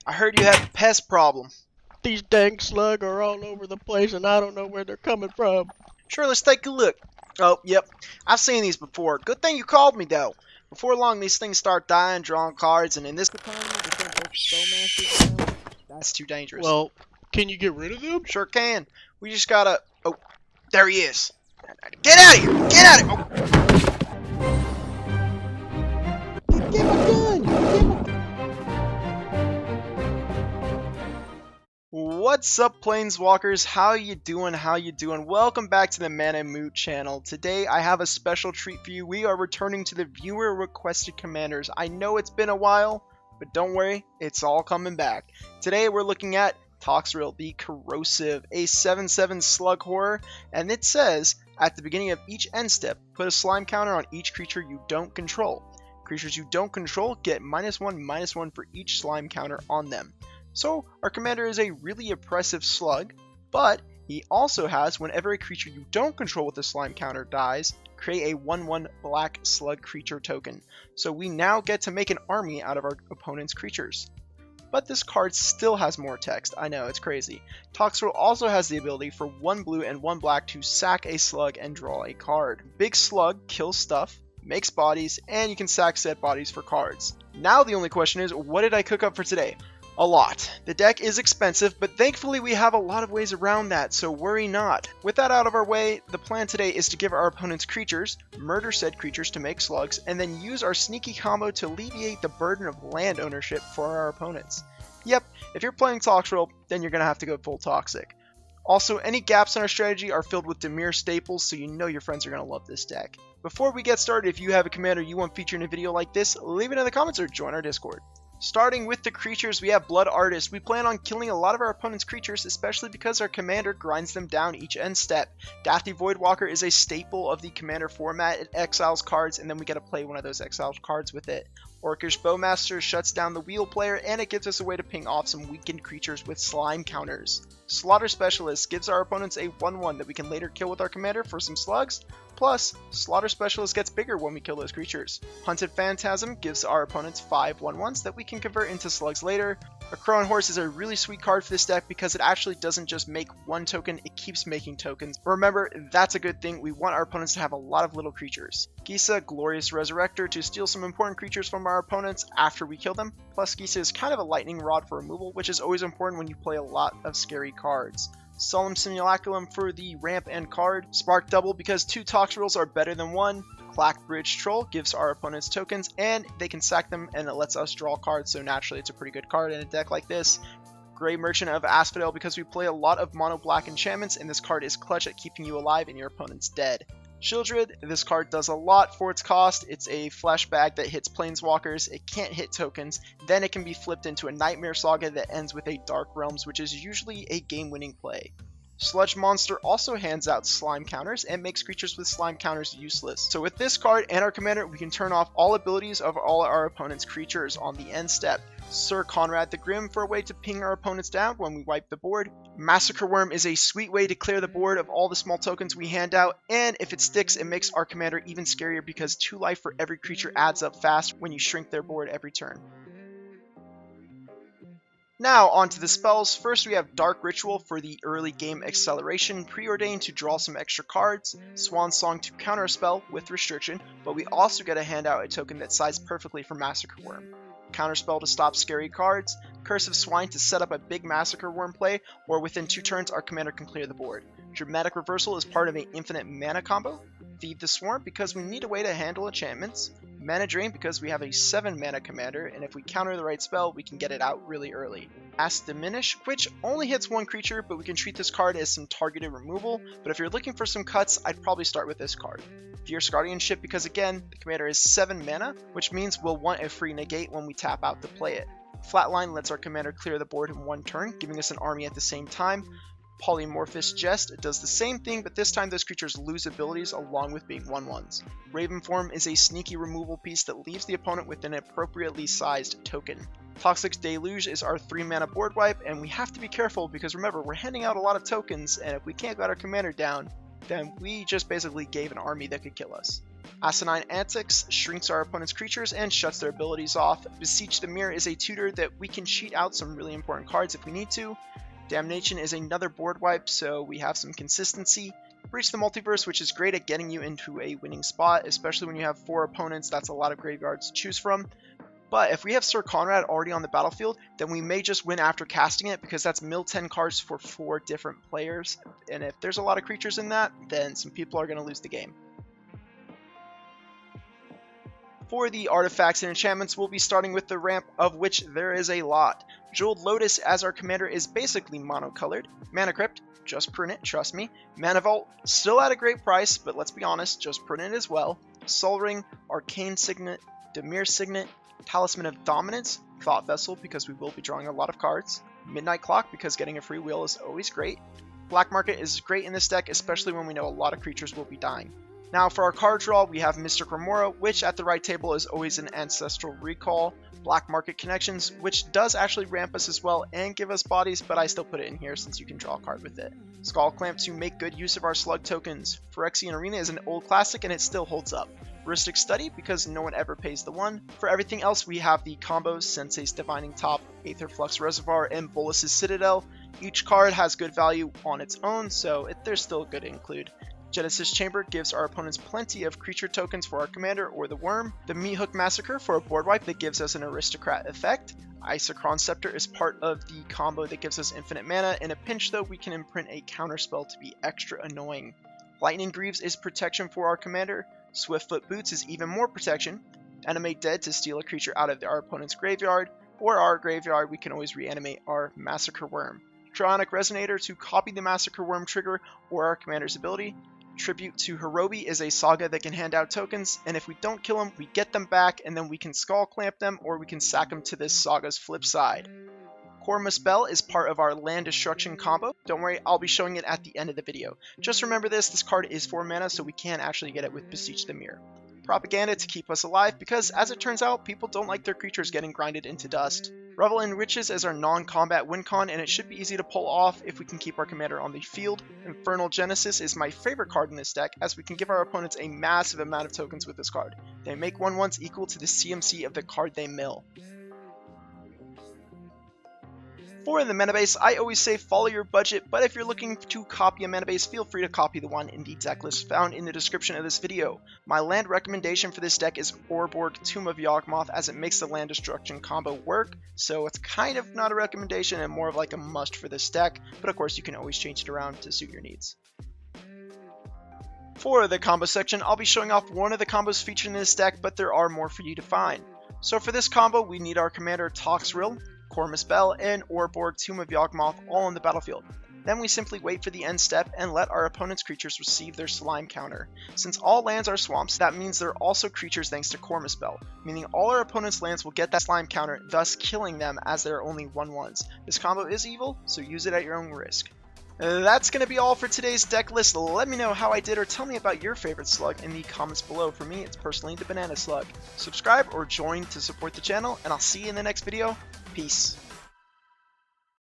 I heard you have a pest problem. These dang slug are all over the place and I don't know where they're coming from. Sure, let's take a look. Oh, yep. I've seen these before. Good thing you called me, though. Before long, these things start dying, drawing cards, and in this economy, they don't work spellmasters around. That's too dangerous. Well, can you get rid of them? Sure can. We just gotta... Oh, there he is. Get out of here! Get out of here! Oh. Get my gun! What's up, Planeswalkers? How you doing? How you doing? Welcome back to the Mana Moot channel. Today, I have a special treat for you. We are returning to the viewer-requested commanders. I know it's been a while, but don't worry, it's all coming back. Today, we're looking at Toxrill, the Corrosive, a 7/7 slug horror, and it says, at the beginning of each end step, put a slime counter on each creature you don't control. Creatures you don't control get -1/-1 for each slime counter on them. So, our commander is a really oppressive slug, but he also has, whenever a creature you don't control with a slime counter dies, create a 1/1 black slug creature token. So we now get to make an army out of our opponent's creatures. But this card still has more text. I know, it's crazy. Toxrill also has the ability for 1 blue and 1 black to sack a slug and draw a card. Big Slug kills stuff, makes bodies, and you can sack said bodies for cards. Now the only question is, what did I cook up for today? A lot. The deck is expensive, but thankfully we have a lot of ways around that, so worry not. With that out of our way, the plan today is to give our opponent's creatures, murder said creatures to make slugs, and then use our sneaky combo to alleviate the burden of land ownership for our opponents. Yep, if you're playing Toxrill, then you're going to have to go full toxic. Also, any gaps in our strategy are filled with Dimir staples, so you know your friends are going to love this deck. Before we get started, if you have a commander you want featured in a video like this, leave it in the comments or join our Discord. Starting with the creatures, we have Blood Artist. We plan on killing a lot of our opponent's creatures, especially because our commander grinds them down each end step. Dathly Voidwalker is a staple of the commander format. It exiles cards, and then we get to play one of those exiled cards with it. Orcish Bowmaster shuts down the wheel player, and it gives us a way to ping off some weakened creatures with slime counters. Slaughter Specialist gives our opponents a 1/1 that we can later kill with our commander for some slugs. Plus, Slaughter Specialist gets bigger when we kill those creatures. Hunted Phantasm gives our opponents 5 1/1s that we can convert into slugs later. A Crow and Horse is a really sweet card for this deck because it actually doesn't just make one token, it keeps making tokens. Remember, that's a good thing. We want our opponents to have a lot of little creatures. Gisa, Glorious Resurrector, to steal some important creatures from our opponents after we kill them. Plus, Gisa is kind of a lightning rod for removal, which is always important when you play a lot of scary cards. Solemn Simulacrum for the ramp and card. Spark Double because 2 Toxrills are better than 1. Clack Bridge Troll gives our opponents tokens and they can sack them and it lets us draw cards, so naturally it's a pretty good card in a deck like this. Grey Merchant of Asphodel because we play a lot of mono black enchantments and this card is clutch at keeping you alive and your opponent's dead. Shieldred, this card does a lot for its cost. It's a flashback that hits planeswalkers, it can't hit tokens, then it can be flipped into a Nightmare Saga that ends with a Dark Realms, which is usually a game-winning play. Sludge Monster also hands out slime counters and makes creatures with slime counters useless. So with this card and our commander, we can turn off all abilities of all our opponent's creatures on the end step. Sir Conrad the Grim for a way to ping our opponents down when we wipe the board. Massacre Worm is a sweet way to clear the board of all the small tokens we hand out, and if it sticks, it makes our commander even scarier because 2 life for every creature adds up fast when you shrink their board every turn. Now, onto the spells. First we have Dark Ritual for the early game acceleration, Preordained to draw some extra cards, Swan Song to counter a spell with restriction, but we also get to hand out a token that sized perfectly for Massacre Worm. Counterspell to stop scary cards, Curse of Swine to set up a big Massacre Worm play, or within 2 turns our commander can clear the board. Dramatic Reversal is part of an infinite mana combo, Feed the Swarm because we need a way to handle enchantments, Mana Drain because we have a 7 mana commander, and if we counter the right spell, we can get it out really early. Ask Diminish, which only hits 1 creature, but we can treat this card as some targeted removal, but if you're looking for some cuts, I'd probably start with this card. Fierce Guardianship because again, the commander is 7 mana, which means we'll want a free negate when we tap out to play it. Flatline lets our commander clear the board in 1 turn, giving us an army at the same time. Polymorphous Jest does the same thing, but this time those creatures lose abilities along with being 1/1s. Ravenform is a sneaky removal piece that leaves the opponent with an appropriately sized token. Toxic Deluge is our 3 mana board wipe, and we have to be careful because remember, we're handing out a lot of tokens, and if we can't get our commander down, then we just basically gave an army that could kill us. Asinine Antics shrinks our opponent's creatures and shuts their abilities off. Beseech the Mirror is a tutor that we can cheat out some really important cards if we need to. Damnation is another board wipe, so we have some consistency. Breach the Multiverse, which is great at getting you into a winning spot, especially when you have 4 opponents. That's a lot of graveyards to choose from. But if we have Sir Conrad already on the battlefield, then we may just win after casting it, because that's mill 10 cards for 4 different players. And if there's a lot of creatures in that, then some people are going to lose the game. For the artifacts and enchantments, we'll be starting with the ramp, of which there is a lot. Jeweled Lotus as our commander is basically monocolored. Mana Crypt, just print it, trust me. Mana Vault, still at a great price, but let's be honest, just print it as well. Sol Ring, Arcane Signet, Dimir Signet, Talisman of Dominance, Thought Vessel because we will be drawing a lot of cards. Midnight Clock because getting a free wheel is always great. Black Market is great in this deck, especially when we know a lot of creatures will be dying. Now for our card draw, we have Mystic Remora, which at the right table is always an Ancestral Recall. Black Market Connections, which does actually ramp us as well and give us bodies, but I still put it in here since you can draw a card with it. Skull Clamp to make good use of our slug tokens. Phyrexian Arena is an old classic and it still holds up. Heuristic Study because no one ever pays the 1. For everything else, we have the combos Sensei's Divining Top, Aetherflux Reservoir, and Bolus's Citadel. Each card has good value on its own, so they're still good to include. Genesis Chamber gives our opponents plenty of creature tokens for our commander or the worm. The Meat Hook Massacre for a board wipe that gives us an aristocrat effect. Isochron Scepter is part of the combo that gives us infinite mana. In a pinch though, we can imprint a counterspell to be extra annoying. Lightning Greaves is protection for our commander. Swiftfoot Boots is even more protection. Animate Dead to steal a creature out of our opponent's graveyard. Or our graveyard, we can always reanimate our Massacre Worm. Trionic Resonator to copy the Massacre Worm trigger or our commander's ability. Tribute to Hirobi is a saga that can hand out tokens, and if we don't kill them, we get them back, and then we can Skull Clamp them, or we can sack them to this saga's flip side. Korma Spell is part of our land destruction combo. Don't worry, I'll be showing it at the end of the video. Just remember this card is 4 mana, so we can actually get it with Beseech the Mirror. Propaganda to keep us alive, because as it turns out, people don't like their creatures getting grinded into dust. Revel in Riches as our non-combat win con, and it should be easy to pull off if we can keep our commander on the field. Infernal Genesis is my favorite card in this deck, as we can give our opponents a massive amount of tokens with this card. They make 1/1s equal to the CMC of the card they mill. For the mana base, I always say follow your budget, but if you're looking to copy a mana base, feel free to copy the one in the deck list found in the description of this video. My land recommendation for this deck is Orborg, Tomb of Yawgmoth, as it makes the land destruction combo work, so it's kind of not a recommendation and more of like a must for this deck, but of course you can always change it around to suit your needs. For the combo section, I'll be showing off one of the combos featured in this deck, but there are more for you to find. So for this combo, we need our commander Toxrill, Korma Spell, and Orborg, Tomb of Yawgmoth all on the battlefield. Then we simply wait for the end step and let our opponent's creatures receive their slime counter. Since all lands are swamps, that means they're also creatures thanks to Korma Spell, meaning all our opponent's lands will get that slime counter, thus killing them as they're only 1/1s. This combo is evil, so use it at your own risk. That's going to be all for today's deck list. Let me know how I did or tell me about your favorite slug in the comments below. For me, it's personally the Banana Slug. Subscribe or join to support the channel, and I'll see you in the next video. Peace.